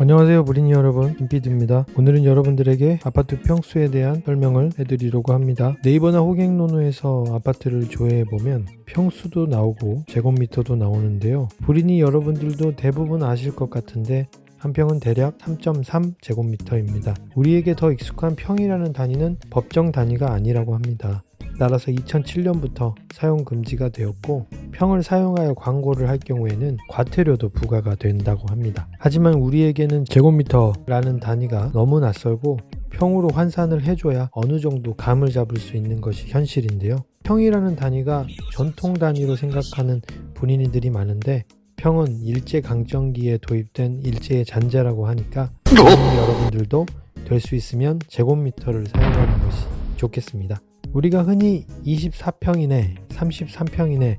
안녕하세요 브리니 여러분, 김PD입니다. 오늘은 여러분들에게 아파트 평수에 대한 설명을 해드리려고 합니다. 네이버나 호갱노노에서 아파트를 조회해보면 평수도 나오고 제곱미터도 나오는데요. 브리니 여러분들도 대부분 아실 것 같은데 한 평은 대략 3.3 제곱미터입니다. 우리에게 더 익숙한 평이라는 단위는 법정 단위가 아니라고 합니다. 따라서 2007년부터 사용 금지가 되었고 평을 사용하여 광고를 할 경우에는 과태료도 부과가 된다고 합니다. 하지만 우리에게는 제곱미터라는 단위가 너무 낯설고 평으로 환산을 해줘야 어느 정도 감을 잡을 수 있는 것이 현실인데요. 평이라는 단위가 전통 단위로 생각하는 본인들이 많은데 평은 일제강점기에 도입된 일제의 잔재라고 하니까 여러분들도 될 수 있으면 제곱미터를 사용하는 것이 좋겠습니다. 우리가 흔히 24평 이내, 33평 이내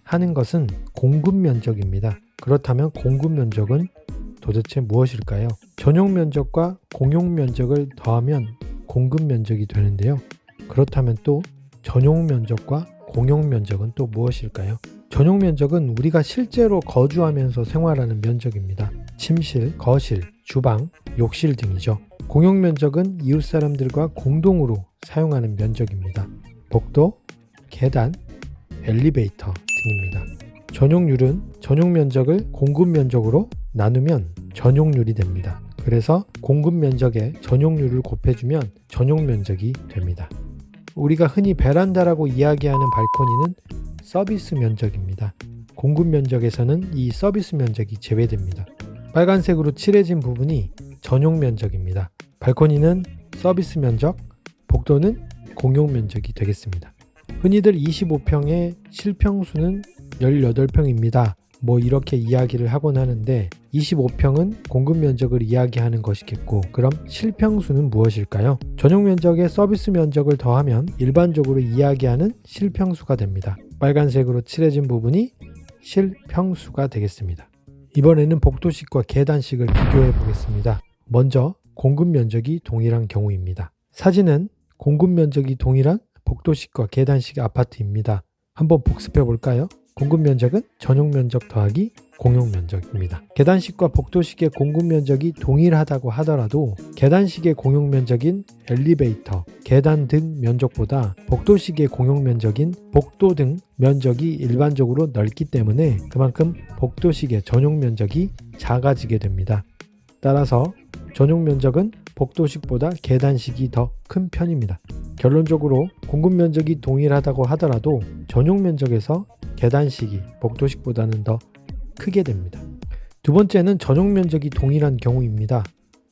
하는 것은 공급 면적입니다. 그렇다면 공급 면적은 도대체 무엇일까요? 전용 면적과 공용 면적을 더하면 공급 면적이 되는데요. 그렇다면 또 전용 면적과 공용 면적은 또 무엇일까요? 전용 면적은 우리가 실제로 거주하면서 생활하는 면적입니다. 침실, 거실, 주방, 욕실 등이죠. 공용 면적은 이웃 사람들과 공동으로 사용하는 면적입니다. 복도, 계단, 엘리베이터 등입니다. 전용률은 전용 면적을 공급 면적으로 나누면 전용률이 됩니다. 그래서 공급 면적에 전용률을 곱해주면 전용 면적이 됩니다. 우리가 흔히 베란다라고 이야기하는 발코니는 서비스 면적입니다. 공급 면적에서는 이 서비스 면적이 제외됩니다. 빨간색으로 칠해진 부분이 전용 면적입니다. 발코니는 서비스 면적, 복도는 공용 면적이 되겠습니다. 흔히들 25평의 실평수는 18평입니다. 이렇게 이야기를 하곤 하는데 25평은 공급 면적을 이야기하는 것이겠고, 그럼 실평수는 무엇일까요? 전용 면적에 서비스 면적을 더하면 일반적으로 이야기하는 실평수가 됩니다. 빨간색으로 칠해진 부분이 실평수가 되겠습니다. 이번에는 복도식과 계단식을 비교해 보겠습니다. 먼저 공급 면적이 동일한 경우입니다. 사진은 공급 면적이 동일한 복도식과 계단식 아파트입니다. 한번 복습해 볼까요? 공급 면적은 전용 면적 더하기 공용 면적입니다. 계단식과 복도식의 공급 면적이 동일하다고 하더라도 계단식의 공용 면적인 엘리베이터, 계단 등 면적보다 복도식의 공용 면적인 복도 등 면적이 일반적으로 넓기 때문에 그만큼 복도식의 전용 면적이 작아지게 됩니다. 따라서 전용 면적은 복도식보다 계단식이 더 큰 편입니다. 결론적으로 공급 면적이 동일하다고 하더라도 전용 면적에서 계단식이 복도식보다는 더 크게 됩니다. 두 번째는 전용 면적이 동일한 경우입니다.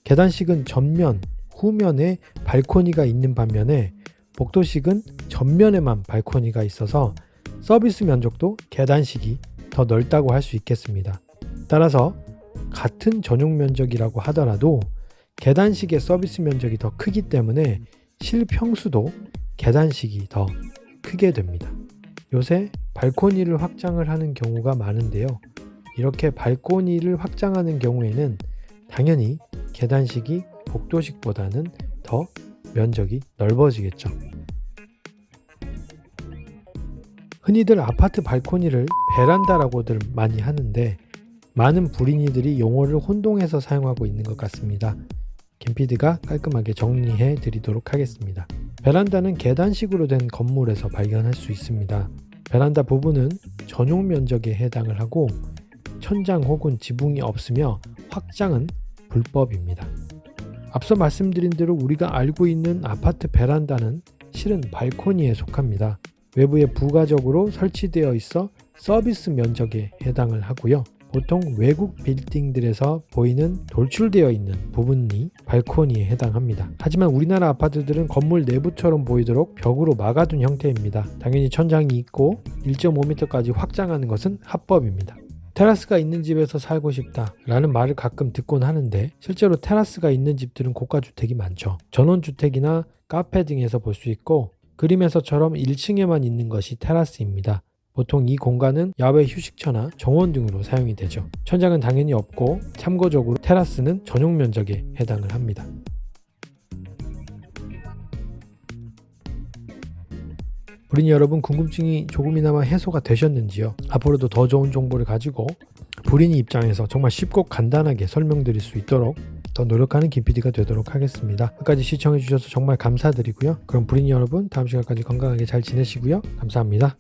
계단식은 전면, 후면에 발코니가 있는 반면에 복도식은 전면에만 발코니가 있어서 서비스 면적도 계단식이 더 넓다고 할 수 있겠습니다. 따라서 같은 전용 면적이라고 하더라도 계단식의 서비스 면적이 더 크기 때문에 실평수도 계단식이 더 크게 됩니다. 요새 발코니를 확장을 하는 경우가 많은데요. 이렇게 발코니를 확장하는 경우에는 당연히 계단식이 복도식보다는 더 면적이 넓어지겠죠. 흔히들 아파트 발코니를 베란다라고들 많이 하는데 많은 브리니들이 용어를 혼동해서 사용하고 있는 것 같습니다. 김PD가 깔끔하게 정리해 드리도록 하겠습니다. 베란다는 계단식으로 된 건물에서 발견할 수 있습니다. 베란다 부분은 전용 면적에 해당을 하고 천장 혹은 지붕이 없으며 확장은 불법입니다. 앞서 말씀드린 대로 우리가 알고 있는 아파트 베란다는 실은 발코니에 속합니다. 외부에 부가적으로 설치되어 있어 서비스 면적에 해당을 하고요. 보통 외국 빌딩들에서 보이는 돌출되어 있는 부분이 발코니에 해당합니다. 하지만 우리나라 아파트들은 건물 내부처럼 보이도록 벽으로 막아둔 형태입니다. 당연히 천장이 있고 1.5m까지 확장하는 것은 합법입니다. 테라스가 있는 집에서 살고 싶다 라는 말을 가끔 듣곤 하는데 실제로 테라스가 있는 집들은 고가주택이 많죠. 전원주택이나 카페 등에서 볼 수 있고 그림에서처럼 1층에만 있는 것이 테라스입니다. 보통 이 공간은 야외 휴식처나 정원 등으로 사용이 되죠. 천장은 당연히 없고 참고적으로 테라스는 전용 면적에 해당을 합니다. 브리니 여러분, 궁금증이 조금이나마 해소가 되셨는지요? 앞으로도 더 좋은 정보를 가지고 불인이 입장에서 정말 쉽고 간단하게 설명드릴 수 있도록 더 노력하는 김PD가 되도록 하겠습니다. 끝까지 시청해주셔서 정말 감사드리고요. 그럼 불인 여러분, 다음 시간까지 건강하게 잘 지내시고요. 감사합니다.